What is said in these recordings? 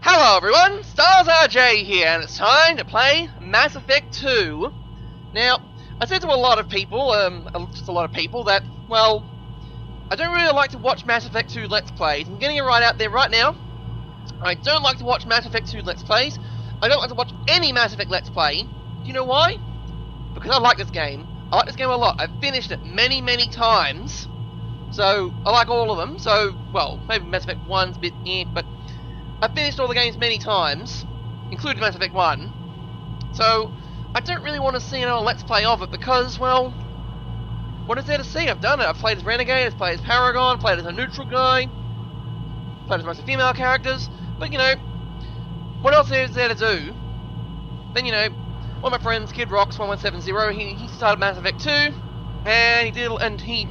Hello everyone, Stars RJ here, and it's time to play Mass Effect 2. Now, I said to a lot of people, just a lot of people, that, well, I don't really like to watch Mass Effect 2 Let's Plays. I'm getting it right out there right now. I don't like to watch Mass Effect 2 Let's Plays. I don't like to watch any Mass Effect Let's Play. Do you know why? Because I like this game. I like this game a lot. I've finished it many, many times. So, I like all of them. So, well, maybe Mass Effect 1's a bit but I've finished all the games many times, including Mass Effect 1. So, I don't really want to see another Let's Play of it because, well, what is there to see? I've done it. I've played as Renegade, I've played as Paragon, played as a neutral guy, played as mostly female characters, but, you know, what else is there to do? Then, you know, one of my friends, Kid Rocks 1170, he started Mass Effect 2, and he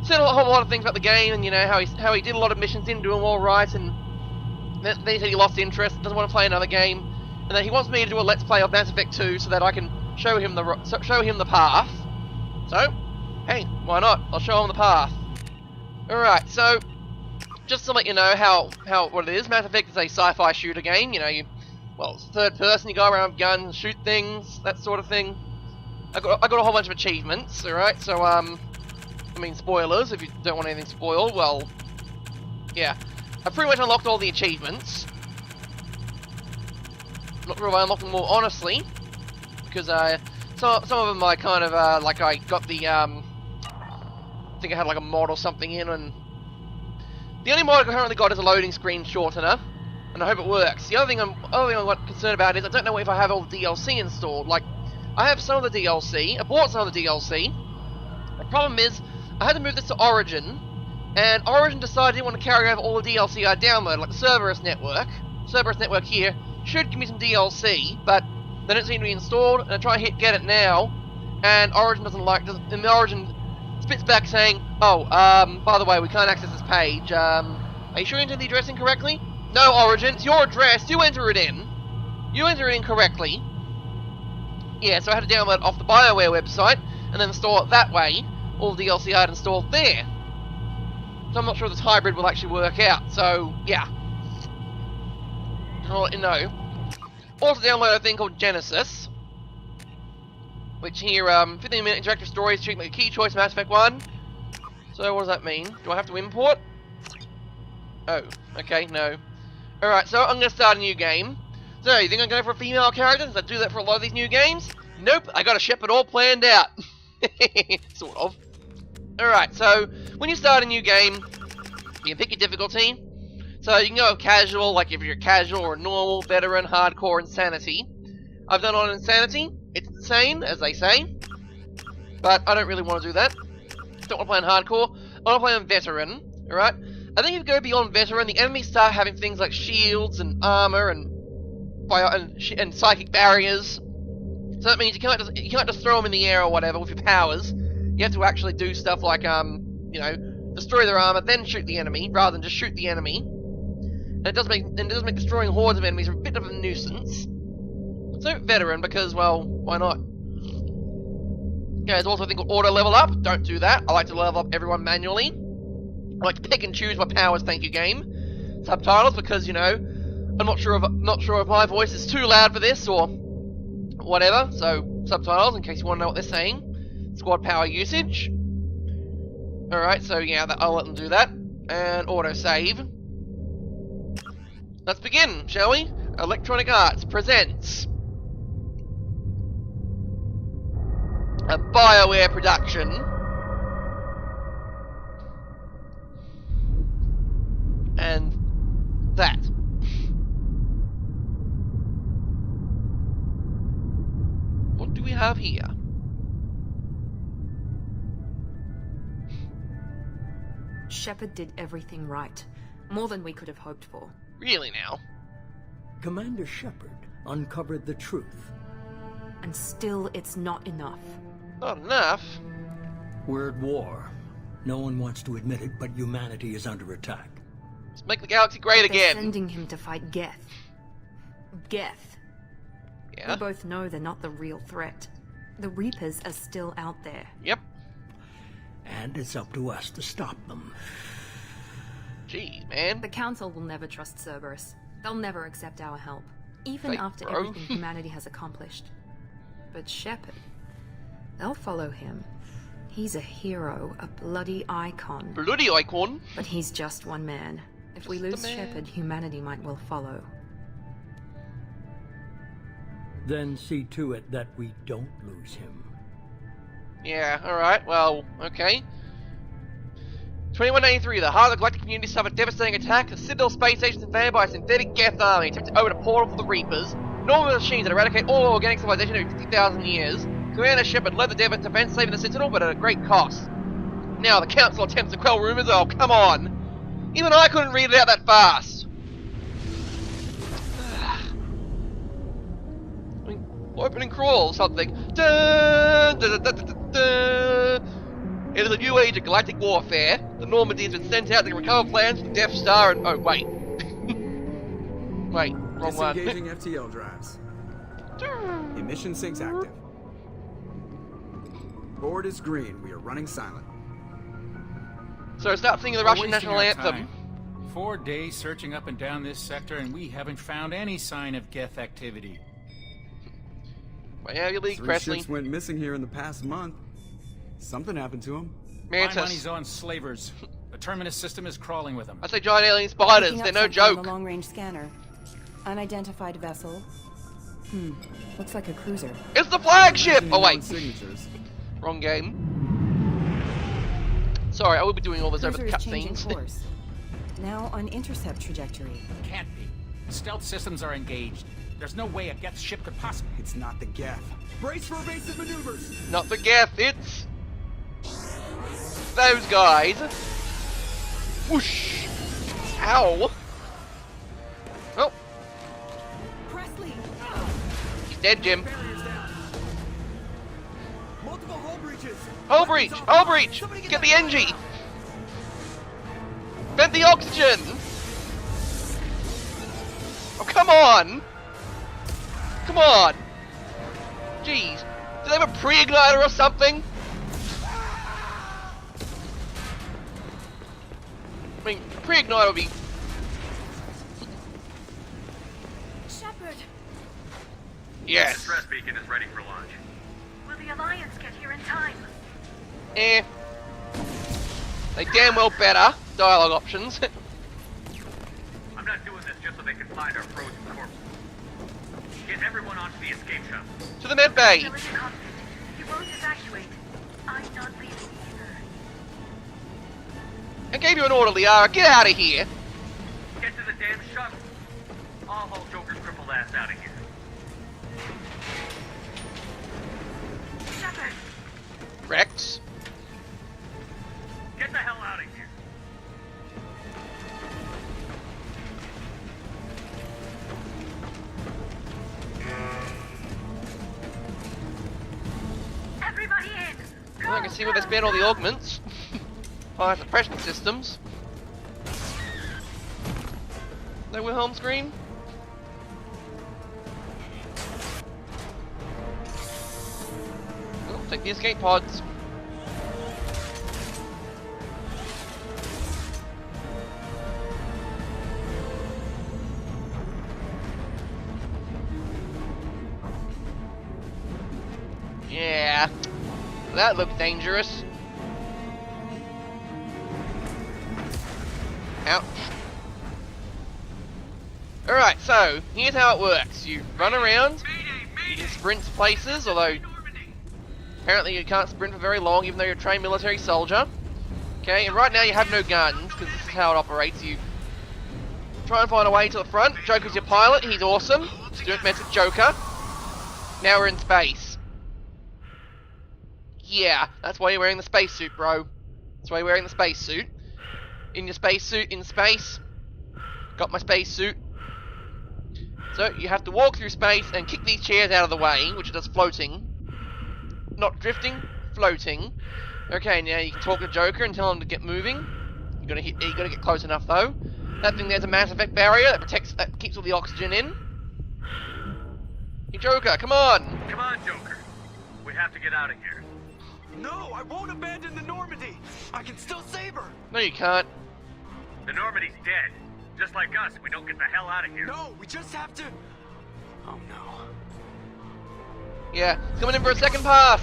said a whole lot of things about the game, and, you know, how he did a lot of missions, didn't do them all right, and then he said he lost interest, doesn't want to play another game, and then he wants me to do a Let's Play of Mass Effect 2 so that I can show him the path. So, hey, why not? I'll show him the path. Alright, so, just to let you know what it is, Mass Effect is a sci-fi shooter game. You know, well, it's third person, you go around with guns, shoot things, that sort of thing. I got a whole bunch of achievements, alright, so, I mean, spoilers, if you don't want anything spoiled, well, yeah. I pretty much unlocked all the achievements. Not sure if I unlocked them more honestly, because some of them I kind of like I got the I think I had like a mod or something in, and the only mod I currently got is a loading screen shortener, and I hope it works. The other thing I'm concerned about is I don't know if I have all the DLC installed. Like, I have some of the DLC, I bought some of the DLC. The problem is I had to move this to Origin. And Origin decided it didn't want to carry over all the DLC I downloaded, like the Cerberus network. Cerberus network here should give me some DLC, but they don't seem to be installed, and I try to get it now, and Origin and Origin spits back saying, oh, by the way, we can't access this page. Are you sure you entered the address incorrectly? No, Origin, it's your address, you enter it in. You enter it in correctly. Yeah, so I had to download it off the BioWare website, and then install it that way. All the DLC I had installed there. So I'm not sure this hybrid will actually work out, so yeah. I'll let you know. Also download a thing called Genesis, which here, 15-minute interactive stories treat like a key choice in Mass Effect 1. So what does that mean? Do I have to import? Oh, okay, no. Alright, so I'm going to start a new game. So, you think I'm going for a female character? Does I do that for a lot of these new games? Nope, I got a Shepard all planned out. Sort of. Alright, so when you start a new game, you can pick your difficulty. So you can go casual, like if you're casual or normal, veteran, hardcore, insanity. I've done on insanity. It's insane, as they say. But I don't really want to do that. Don't want to play on hardcore. I want to play on veteran. Alright? I think if you go beyond veteran, the enemies start having things like shields and armor and fire and psychic barriers. So that means you can't just throw them in the air or whatever with your powers. You have to actually do stuff like, you know, destroy their armor, then shoot the enemy, rather than just shoot the enemy. And it does make destroying hordes of enemies a bit of a nuisance. So, veteran, because, well, why not? Okay, there's also a thing called auto level up. Don't do that. I like to level up everyone manually. I like to pick and choose my powers, thank you, game. Subtitles, because, you know, I'm not sure if my voice is too loud for this, or whatever. So, subtitles, in case you want to know what they're saying. Squad power usage. Alright, so yeah, I'll let them do that. And autosave. Let's begin, shall we? Electronic Arts presents a BioWare production. And that. What do we have here? Shepard did everything right. More than we could have hoped for. Really now? Commander Shepard uncovered the truth. And still, it's not enough. Not enough? We're at war. No one wants to admit it, but humanity is under attack. Let's make the galaxy great again. They're sending him to fight Geth. Geth. Yeah? We both know they're not the real threat. The Reapers are still out there. Yep. And it's up to us to stop them. Jeez, man. The Council will never trust Cerberus. They'll never accept our help, even Fake, after bro. everything humanity has accomplished. But Shepard, they'll follow him. He's a hero, a bloody icon. Bloody icon. But he's just one man. If we lose Shepard, humanity might well follow. Then see to it that we don't lose him. Yeah, alright, well, okay. 2183, the heart of the galactic community suffered devastating attack. The Citadel space station is invaded by a synthetic Geth army, attempted to open a portal for the Reapers. Normal machines that eradicate all organic civilization every 50,000 years. Commander Shepard led the defense, saving the Citadel, but at a great cost. Now the Council attempts to quell rumors. Oh, come on! Even I couldn't read it out that fast. I mean, opening crawl or something. Dun, dun, dun, dun, dun, dun. It is a new age of galactic warfare. The Normandy has been sent out to recover plans for the Death Star and... Oh, wait. Wait, wrong one. Disengaging FTL drives. Emission sinks active. Board is green. We are running silent. So start singing the Russian national anthem. 4 days searching up and down this sector, and we haven't found any sign of Geth activity. Well, yeah, your league, 3 Presley. ships went missing here in the past month. Something happened to them. My Mantis. money's on slavers. The Terminus system is crawling with them. I say giant alien spiders. Picking They're up no something on joke. the long-range scanner. Unidentified vessel. Looks like a cruiser. It's the flagship! Oh, Known wait. Signatures. Wrong game. Sorry, I will be doing all this over the Cruiser is changing cutscenes. course. Now on intercept trajectory. Can't be. Stealth systems are engaged. There's no way a Geth ship could possibly... It's not the Geth. Brace for evasive maneuvers. Not the Geth, it's... those guys. Whoosh! Ow! Oh, Presley! he's dead, Jim. Barriers down. Multiple hull breaches. Hull breach! Hull breach! Get the NG! Vent the oxygen! Oh, come on! Come on! Jeez. Do they have a pre-igniter or something? I mean, a pre-igniter would be... Shepard, Yes. Distress beacon is ready for launch. will the Alliance get here in time? Eh. They damn well better. Dialogue options. I'm not doing this just so they can find our frozen corpses. Get everyone onto the escape shuttle. To the med bay. Still in the cockpit. You won't evacuate. I'm not leaving either. I gave you an order, Liara. Get out of here. Get to the damn shuttle. I'll haul Joker's crippled ass out of here. Shepard, Rex. Get the hell out of here. everybody in! Go, Well, I can see where they spent all the augments. Fire suppression systems. No Wilhelm screen? Oh, take the escape pods. Yeah, that looked dangerous. Ouch. Alright, so, here's how it works. You run around, you can sprint places, although apparently you can't sprint for very long even though you're a trained military soldier. Okay, and right now you have no guns, because this is how it operates. You try and find a way to the front. Joker's your pilot, he's awesome. Don't mess with Joker. Now we're in space. Yeah, that's why you're wearing the spacesuit, bro. That's why you're wearing the spacesuit. In your spacesuit, in space. Got my spacesuit. So, you have to walk through space and kick these chairs out of the way, which it does floating. Not drifting, floating. Okay, now you can talk to Joker and tell him to get moving. You gotta get close enough though. That thing there's a Mass Effect barrier that keeps all the oxygen in. Hey Joker, come on! Come on, Joker. We have to get out of here. No, I won't abandon the Normandy. I can still save her. No you can't. The Normandy's dead. Just like us, we don't get the hell out of here. No, we just have to... Oh no. Yeah, he's coming in for a second pass.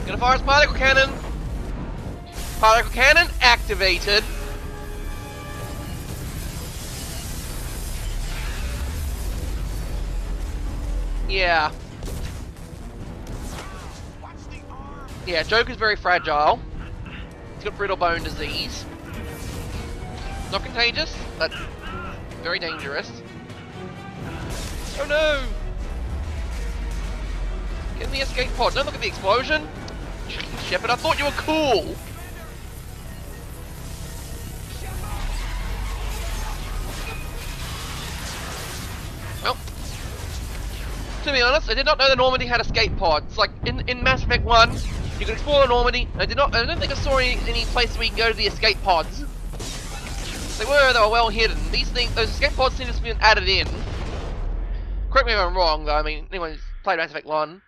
Gonna fire his particle cannon. Particle cannon activated. Yeah. Yeah, Joker's very fragile. He's got brittle bone disease. Not contagious, but very dangerous. Oh no! Get in the escape pod. Don't look at the explosion. Shepard, I thought you were cool. Well, to be honest, I did not know the Normandy had escape pods. Like in Mass Effect 1, you could explore the Normandy. I don't think I saw any place where you can go to the escape pods. They were well hidden. Those escape pods seem to have been added in. Correct me if I'm wrong, though. I mean, anyone who's played Mass Effect 1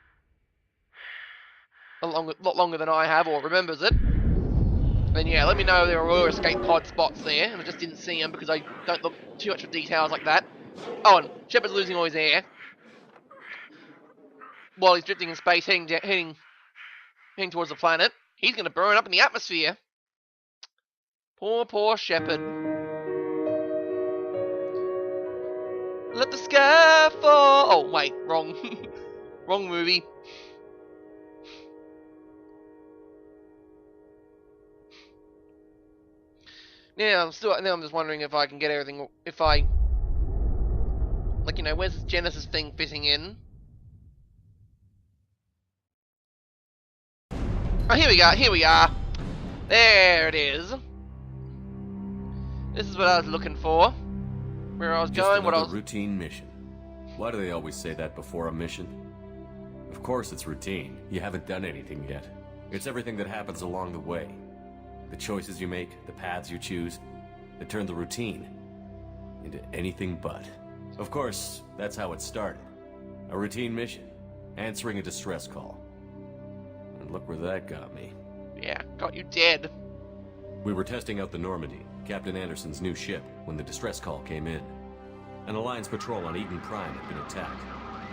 a lot longer than I have, or remembers it, then yeah, let me know if there were escape pod spots there, and I just didn't see them because I don't look too much for details like that. Oh, and Shepard's losing all his air while he's drifting in space, heading towards the planet. He's going to burn up in the atmosphere. Poor Shepard. Let the sky fall. Oh wait, wrong, wrong movie. Now I'm just wondering if I can get everything. If I, like, you know, where's this Genesis thing fitting in? Oh, here we are. There it is. This is what I was looking for. Where I was going, what I was... routine mission. Why do they always say that before a mission? Of course it's routine. You haven't done anything yet. It's everything that happens along the way. The choices you make, the paths you choose, that turn the routine into anything but. Of course, that's how it started. A routine mission. Answering a distress call. And look where that got me. Yeah, got you dead. We were testing out the Normandy, Captain Anderson's new ship, when the distress call came in. An Alliance patrol on Eden Prime had been attacked.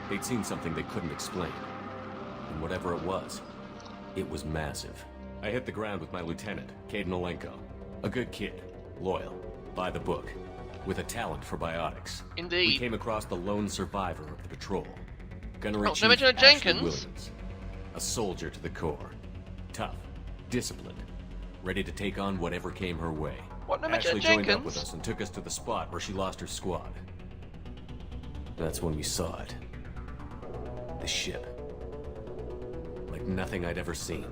They'd seen something they couldn't explain. And whatever it was massive. I hit the ground with my lieutenant, Caden Olenko. A good kid, loyal, by the book, with a talent for biotics. Indeed. We came across the lone survivor of the patrol. Gunnery Chief no mention of Ashley Jenkins. Williams. A soldier to the core. Tough, disciplined, ready to take on whatever came her way. What, no mention Ashley of joined Jenkins? up with us and took us to the spot where she lost her squad. That's when we saw it. The ship. Like nothing I'd ever seen.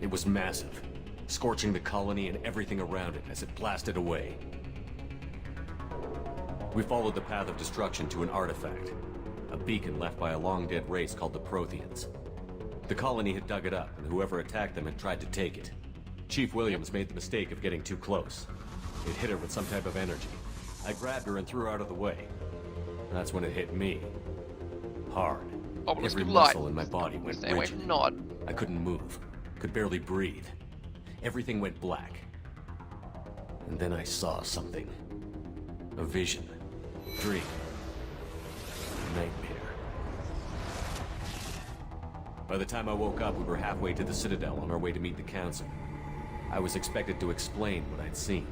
It was massive, scorching the colony and everything around it as it blasted away. We followed the path of destruction to an artifact, a beacon left by a long-dead race called the Protheans. The colony had dug it up, and whoever attacked them had tried to take it. Chief Williams made the mistake of getting too close. It hit her with some type of energy. I grabbed her and threw her out of the way. That's when it hit me. Hard. Every muscle in my body went Stay away rigid. from Nod. I couldn't move. Could barely breathe. Everything went black. And then I saw something. A vision. Dream. Nightmare. By the time I woke up, we were halfway to the Citadel on our way to meet the Council. I was expected to explain what I'd seen.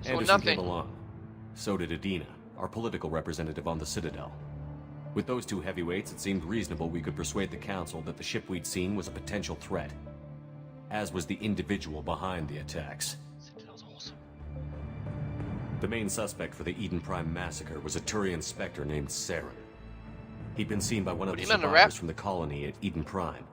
Anderson came along. So did Adina, our political representative on the Citadel. With those two heavyweights, it seemed reasonable we could persuade the Council that the ship we'd seen was a potential threat. As was the individual behind the attacks. Citadel's awesome. The main suspect for the Eden Prime massacre was a Turian Spectre named Saren. He'd been seen by one of the survivors from the colony at Eden Prime,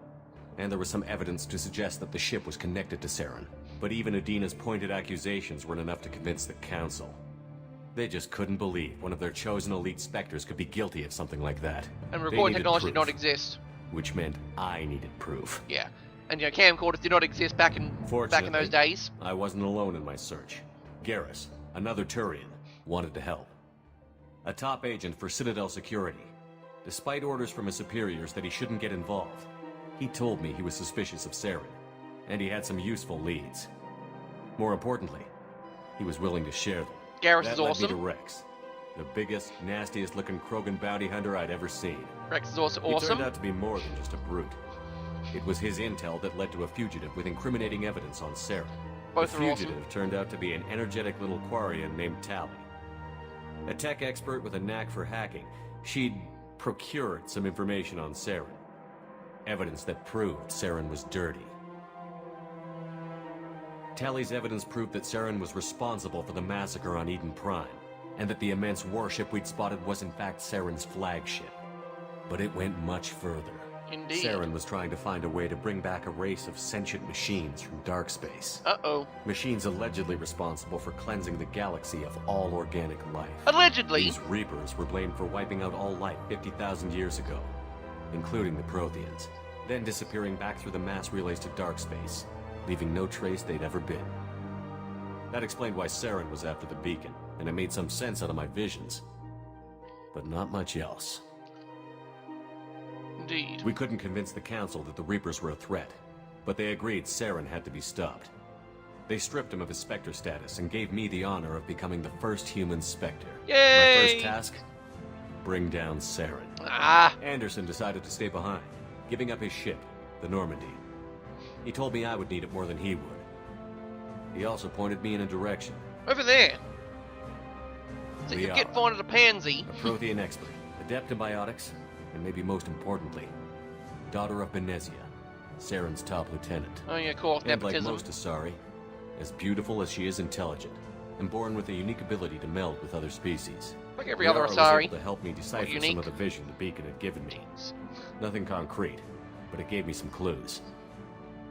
and there was some evidence to suggest that the ship was connected to Saren. But even Adina's pointed accusations weren't enough to convince the Council. They just couldn't believe one of their chosen elite Spectres could be guilty of something like that. And recording technology did not exist. Which meant I needed proof. Yeah. And, you know, camcorders did not exist back in those days. I wasn't alone in my search. Garrus, another Turian, wanted to help. A top agent for Citadel Security. Despite orders from his superiors that he shouldn't get involved, he told me he was suspicious of Saren, and he had some useful leads. More importantly, he was willing to share them. Garrus That is led me awesome. to Rex, the biggest, nastiest looking Krogan bounty hunter I'd ever seen. Rex is also He awesome. turned out to be more than just a brute. It was his intel that led to a fugitive with incriminating evidence on Sarah. Both the are awesome. fugitive turned out to be an energetic little Quarian named Tally. A tech expert with a knack for hacking, she'd procured some information on Saren. Evidence that proved Saren was dirty. Tally's evidence proved that Saren was responsible for the massacre on Eden Prime, and that the immense warship we'd spotted was in fact Saren's flagship. But it went much further. Indeed. Saren was trying to find a way to bring back a race of sentient machines from dark space. Uh-oh. Machines allegedly responsible for cleansing the galaxy of all organic life. Allegedly. These Reapers were blamed for wiping out all life 50,000 years ago, including the Protheans, then disappearing back through the mass relays to dark space, leaving no trace they'd ever been. That explained why Saren was after the beacon, and it made some sense out of my visions. But not much else. Indeed. We couldn't convince the Council that the Reapers were a threat, but they agreed Saren had to be stopped. They stripped him of his Spectre status and gave me the honor of becoming the first human Spectre. Yay! My first task? Bring down Saren. Ah. Anderson decided to stay behind, giving up his ship, the Normandy. He told me I would need it more than he would. He also pointed me in a direction. Over there. So you Liara, get find a pansy. a Prothean expert, adept in biotics, and maybe most importantly, daughter of Benezia, Saren's top lieutenant. Oh yeah, of course, And like nepotism. most Asari, as beautiful as she is intelligent, and born with a unique ability to meld with other species. Like every other Liara was Asari. able to help me decipher some unique. of the vision the beacon had given me. Nothing concrete, but it gave me some clues.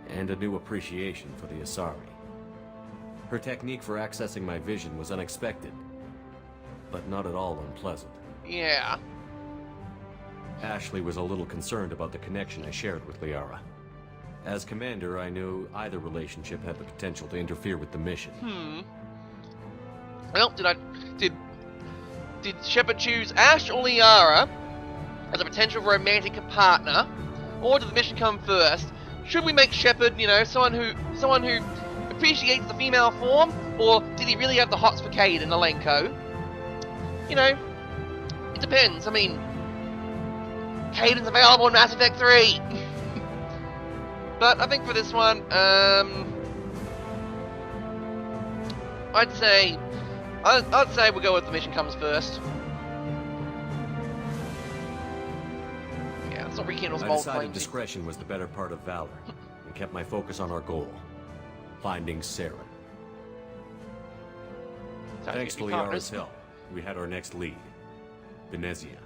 And a new appreciation for the Asari. Her technique for accessing my vision was unexpected, but not at all unpleasant. Yeah. Ashley was a little concerned about the connection I shared with Liara. As commander, I knew either relationship had the potential to interfere with the mission. Well, did Shepard choose Ash or Liara as a potential romantic partner, or did the mission come first? Should we make Shepard, you know, someone who appreciates the female form, or did he really have the hots for Cade and Alenko? You know, it depends. I mean, Caden's available in Mass Effect 3. But I think for this one, I'd say we'll go with the mission comes first. Yeah, let's not rekindle I small decided flames. discretion was the better part of valor, and kept my focus on our goal, finding Saren. Thanks to Liara's help, we had our next lead, Benezia.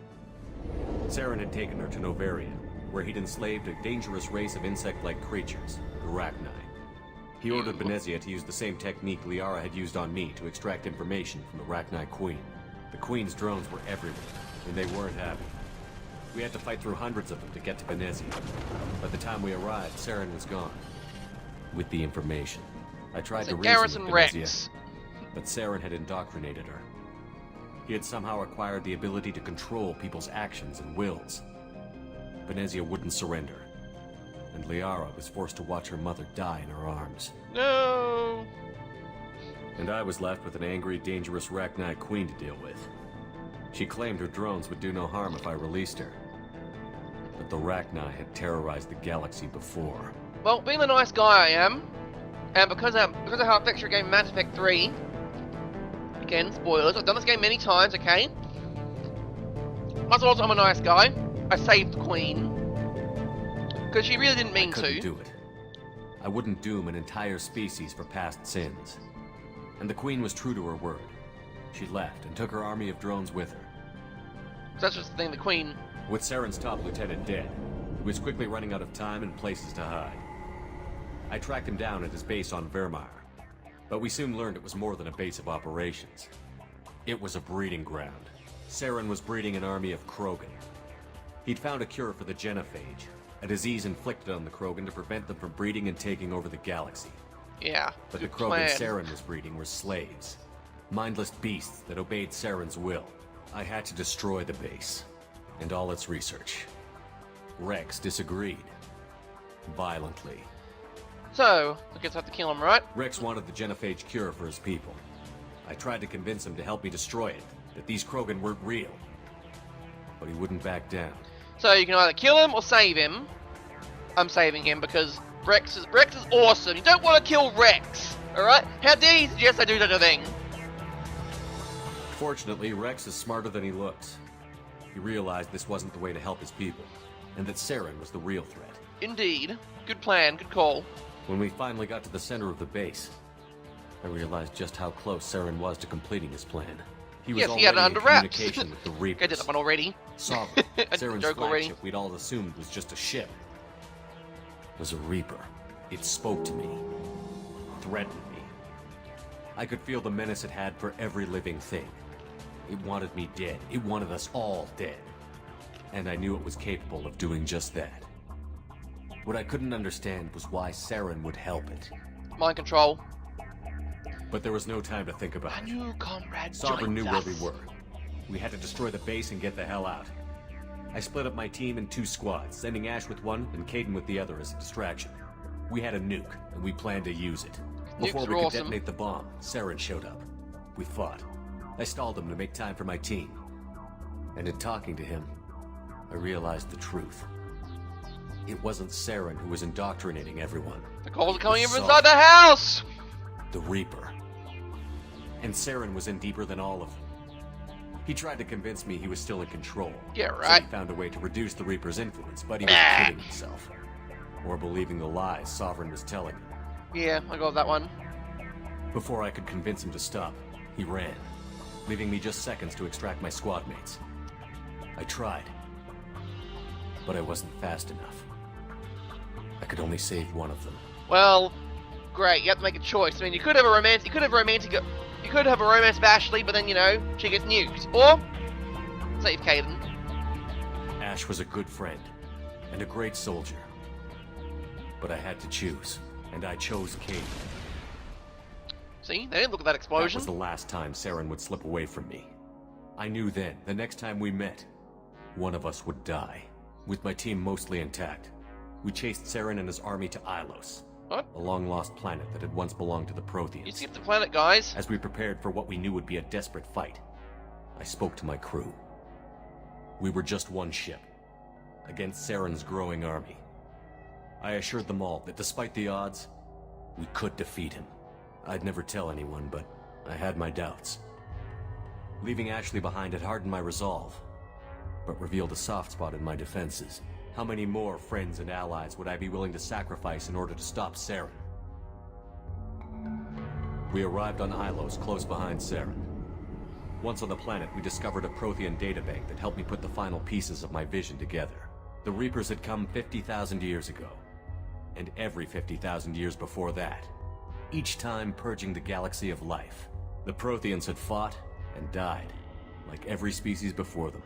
Saren had taken her to Novaria, where he'd enslaved a dangerous race of insect-like creatures, the Rachni. He ordered Benezia to use the same technique Liara had used on me to extract information from the Rachni Queen. The Queen's drones were everywhere, and they weren't happy. We had to fight through hundreds of them to get to Benezia. By the time we arrived, Saren was gone. With the information, I tried to reason Garrison with Rex. Benezia, but Saren had indoctrinated her. He had somehow acquired the ability to control people's actions and wills. Benezia wouldn't surrender, and Liara was forced to watch her mother die in her arms. No. And I was left with an angry, dangerous Rachni Queen to deal with. She claimed her drones would do no harm if I released her. But the Rachni had terrorized the galaxy before. Well, being the nice guy I am, and because of how it affects your game Mass Effect 3, again, spoilers, I've done this game many times, okay? Also, I'm a nice guy. I saved the Queen. Because she really didn't mean I couldn't to. do it. I wouldn't doom an entire species for past sins. And the Queen was true to her word. She left and took her army of drones with her. That's just the thing, the Queen. With Saren's top lieutenant dead, he was quickly running out of time and places to hide. I tracked him down at his base on Vermeer, but we soon learned it was more than a base of operations. It was a breeding ground. Saren was breeding an army of Krogan. He'd found a cure for the genophage, a disease inflicted on the Krogan to prevent them from breeding and taking over the galaxy. Yeah. But the good Krogan plan. Saren was breeding were slaves. Mindless beasts that obeyed Saren's will. I had to destroy the base, and all its research. Rex disagreed. Violently. So, I guess I have to kill him, right? Rex wanted the genophage cure for his people. I tried to convince him to help me destroy it, that these Krogan weren't real. But he wouldn't back down. So you can either kill him or save him. I'm saving him because Rex is awesome. You don't want to kill Rex, alright? How dare you suggest I do such a thing? Fortunately, Rex is smarter than he looks. He realized this wasn't the way to help his people, and that Saren was the real threat. Indeed. Good plan, good call. When we finally got to the center of the base, I realized just how close Saren was to completing his plan. He was Yes, already he had it in under wraps. communication with the I Reapers. did that one already. Sovereign, I did the Saren's joke already. flagship we'd all assumed was just a ship, was a Reaper. It spoke to me, threatened me. I could feel the menace it had for every living thing. It wanted me dead. It wanted us all dead. And I knew it was capable of doing just that. What I couldn't understand was why Saren would help it. Mind control. But there was no time to think about A it. new comrade Sovereign knew joins where us. we were. We had to destroy the base and get the hell out. I split up my team in 2 squads, sending Ash with one and Caden with the other as a distraction. We had a nuke, and we planned to use it. Before Nukes we are could awesome. detonate the bomb, Saren showed up. We fought. I stalled him to make time for my team. And in talking to him, I realized the truth. It wasn't Saren who was indoctrinating everyone. The calls are coming in from Sovereign. inside the house! The Reaper. And Saren was in deeper than all of them. He tried to convince me he was still in control. Yeah, So right. he found a way to reduce the Reaper's influence, but he was Nah. kidding himself. Or believing the lies Sovereign was telling him. Yeah, I got that one. Before I could convince him to stop, he ran, leaving me just seconds to extract my squad mates. I tried, but I wasn't fast enough. I could only save one of them. Well, great. You have to make a choice. I mean, you could have a romance. You could have a romance with Ashley, but then she gets nuked. Or save Caden. Ash was a good friend and a great soldier, but I had to choose, and I chose Caden. See, they didn't look at that That explosion. was the last time Saren would slip away from me. I knew then, the next time we met, one of us would die. With my team mostly intact, we chased Saren and his army to Ilos, What? a long-lost planet that had once belonged to the You Protheans. skipped the planet, guys. As we prepared for what we knew would be a desperate fight, I spoke to my crew. We were just one ship, against Saren's growing army. I assured them all that despite the odds, we could defeat him. I'd never tell anyone, but I had my doubts. Leaving Ashley behind had hardened my resolve, but revealed a soft spot in my defenses. How many more friends and allies would I be willing to sacrifice in order to stop Saren? We arrived on Ilos, close behind Saren. Once on the planet, we discovered a Prothean databank that helped me put the final pieces of my vision together. The Reapers had come 50,000 years ago, and every 50,000 years before that, each time purging the galaxy of life. The Protheans had fought and died, like every species before them.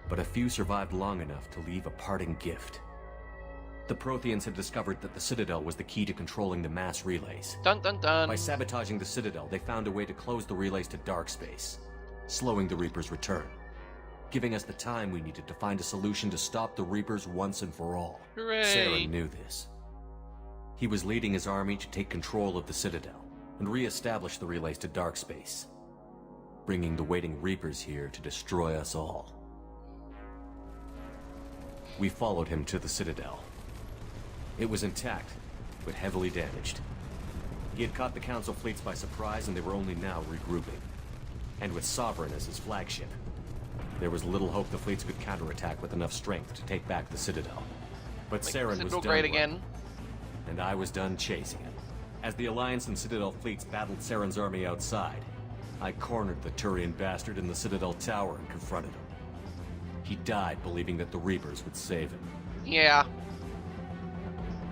But a few survived long enough to leave a parting gift. The Protheans had discovered that the Citadel was the key to controlling the mass relays. Dun dun dun. By sabotaging the Citadel, they found a way to close the relays to dark space, slowing the Reapers' return, giving us the time we needed to find a solution to stop the Reapers once and for all. Hooray. Saren knew this. He was leading his army to take control of the Citadel and re-establish the relays to dark space, bringing the waiting Reapers here to destroy us all. We followed him to the Citadel. It was intact, but heavily damaged. He had caught the Council fleets by surprise, and they were only now regrouping. And with Sovereign as his flagship, there was little hope the fleets could counterattack with enough strength to take back the Citadel. But Make Saren was Citadel done great running, again. and I was done chasing him. As the Alliance and Citadel fleets battled Saren's army outside, I cornered the Turian bastard in the Citadel tower and confronted him. He died believing that the Reapers would save him. Yeah.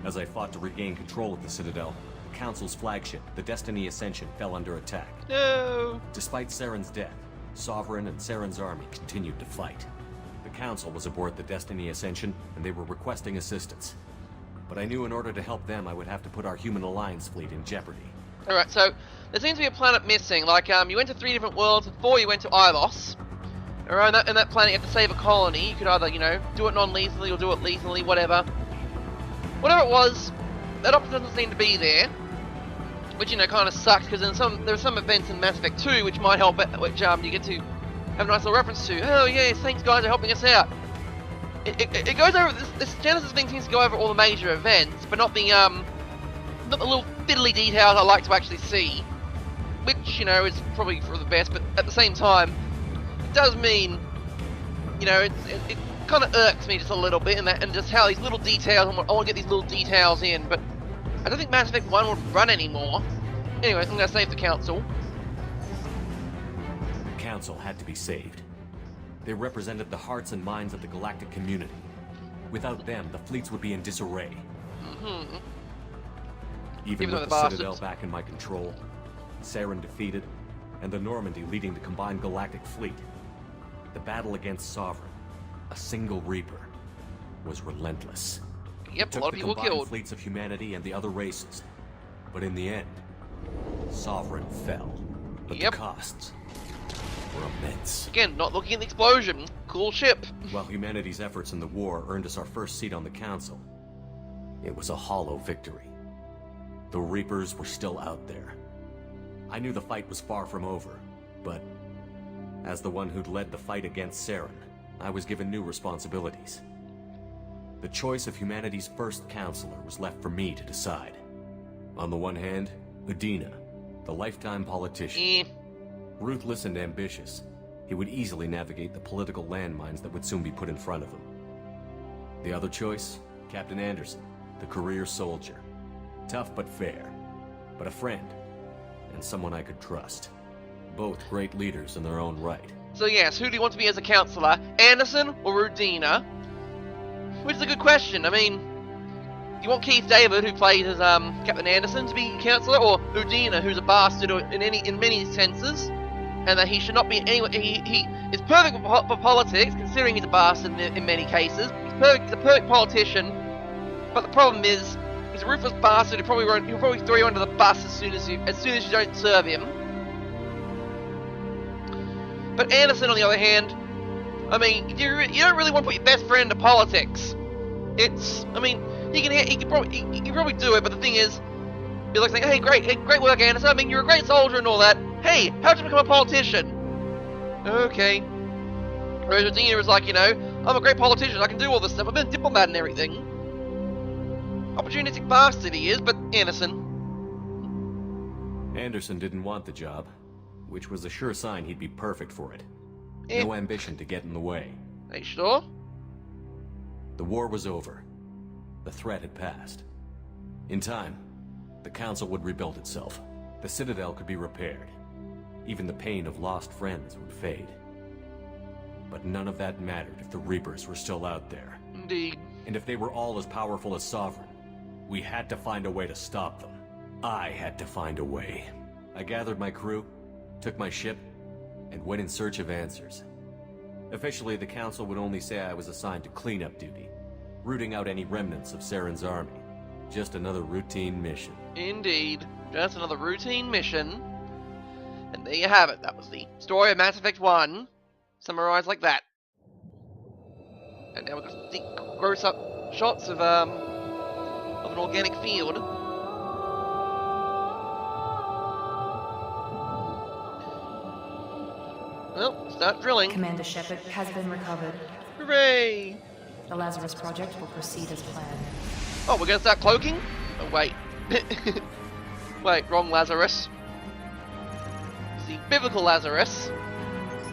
As I fought to regain control of the Citadel, the Council's flagship, the Destiny Ascension, fell under attack. No. Despite Saren's death, Sovereign and Saren's army continued to fight. The Council was aboard the Destiny Ascension, and they were requesting assistance. But I knew in order to help them, I would have to put our Human Alliance fleet in jeopardy. Alright, so there seems to be a planet missing. Like, you went to 3 different worlds before you went to Ilos. Alright, in that planet you have to save a colony. You could either, do it non-lethally or do it lethally, whatever. Whatever it was, that option doesn't seem to be there. which, you know, kind of sucks, because there's some events in Mass Effect 2 which might help, which you get to have a nice little reference to. Oh yes, thanks guys for helping us out. It goes over, this Genesis thing seems to go over all the major events, but not the little fiddly details I like to actually see. Which, you know, is probably for the best, but at the same time, it does mean, you know, it kind of irks me just a little bit, and just how these little details, I want to get these little details in, but I don't think Mass Effect 1 would run anymore. Anyway, I'm going to save the Council. The Council had to be saved. They represented the hearts and minds of the galactic community. Without them, the fleets would be in disarray. Mm-hmm. Even with the Citadel back in my control, Saren defeated, and the Normandy leading the combined galactic fleet, the battle against Sovereign, a single Reaper, was relentless. Yep, a lot of people killed. It took the combined fleets of humanity and the other races. But in the end, Sovereign fell. But the costs were immense. Again, not looking at the explosion. Cool ship. While humanity's efforts in the war earned us our first seat on the Council, it was a hollow victory. The Reapers were still out there. I knew the fight was far from over, but as the one who'd led the fight against Saren, I was given new responsibilities. The choice of humanity's first counselor was left for me to decide. On the one hand, Udina, the lifetime politician. Ruthless and ambitious, he would easily navigate the political landmines that would soon be put in front of him. The other choice, Captain Anderson, the career soldier. Tough but fair, but a friend, and someone I could trust. Both great leaders in their own right. So yes, who do you want to be as a counselor? Anderson or Udina? Which is a good question. I mean, do you want Keith David, who plays as Captain Anderson, to be counselor, or Udina, who's a bastard in many senses, and that he should not be anywhere? He is perfect for politics, considering he's a bastard in many cases. He's a perfect politician, but the problem is he's a ruthless bastard. He'll probably throw you under the bus as soon as you don't serve him. But Anderson, on the other hand, I mean, you don't really want to put your best friend into politics. I mean, he can probably do it, but the thing is, you're like saying, hey, great work, Anderson. I mean, you're a great soldier and all that. Hey, how'd you become a politician? Okay. Whereas Udina is like, you know, I'm a great politician. I can do all this stuff. I've been a diplomat and everything. Opportunistic bastard he is, but Anderson didn't want the job, which was a sure sign he'd be perfect for it. No ambition to get in the way. Are you sure? The war was over. The threat had passed. In time, the Council would rebuild itself. The Citadel could be repaired. Even the pain of lost friends would fade. But none of that mattered if the Reapers were still out there. Indeed. And if they were all as powerful as Sovereign, we had to find a way to stop them. I had to find a way. I gathered my crew, took my ship, and went in search of answers. Officially, the Council would only say I was assigned to cleanup duty, rooting out any remnants of Saren's army. Just another routine mission. Indeed. Just another routine mission. And there you have it. That was the story of Mass Effect 1, summarized like that. And now we've got some gross-up shots of an organic field. Well, start drilling. Commander Shepard has been recovered. Hooray! The Lazarus Project will proceed as planned. Oh, we're gonna start cloaking? Oh, wait. Wait, wrong Lazarus. It's the biblical Lazarus,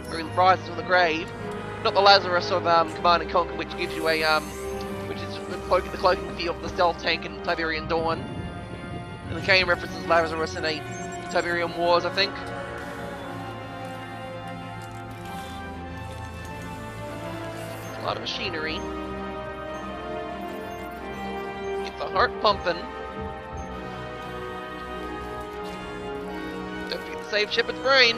where he rises from the grave. Not the Lazarus of Command & Conquer, which gives you a, which is the cloaking field for the stealth tank in Tiberian Dawn. And the game references Lazarus in a Tiberian Wars, I think. A lot of machinery. Get the heart pumping. Don't forget to save Shepard's brain.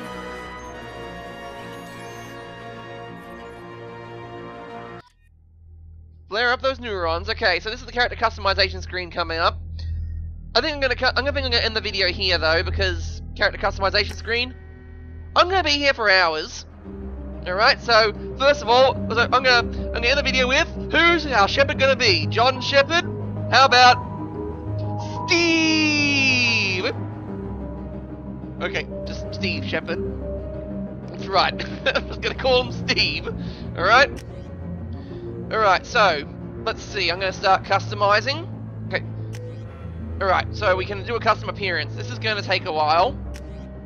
Flare up those neurons. Okay, so this is the character customization screen coming up. I think I'm gonna end the video here though, because character customization screen. I'm gonna be here for hours. All right, so first of all, I'm gonna end the video with who's our Shepard gonna be? John Shepard? How about Steve Okay, just Steve Shepard. That's right. I was gonna call him Steve. Alright? Alright, so, let's see. I'm gonna start customizing. Okay. Alright, so we can do a custom appearance. This is gonna take a while.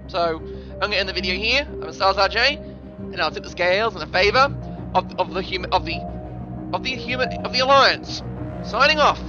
So, I'm gonna end the video here. I'm Lazarus J, and I'll tip the scales in the favor of the Alliance. Signing off.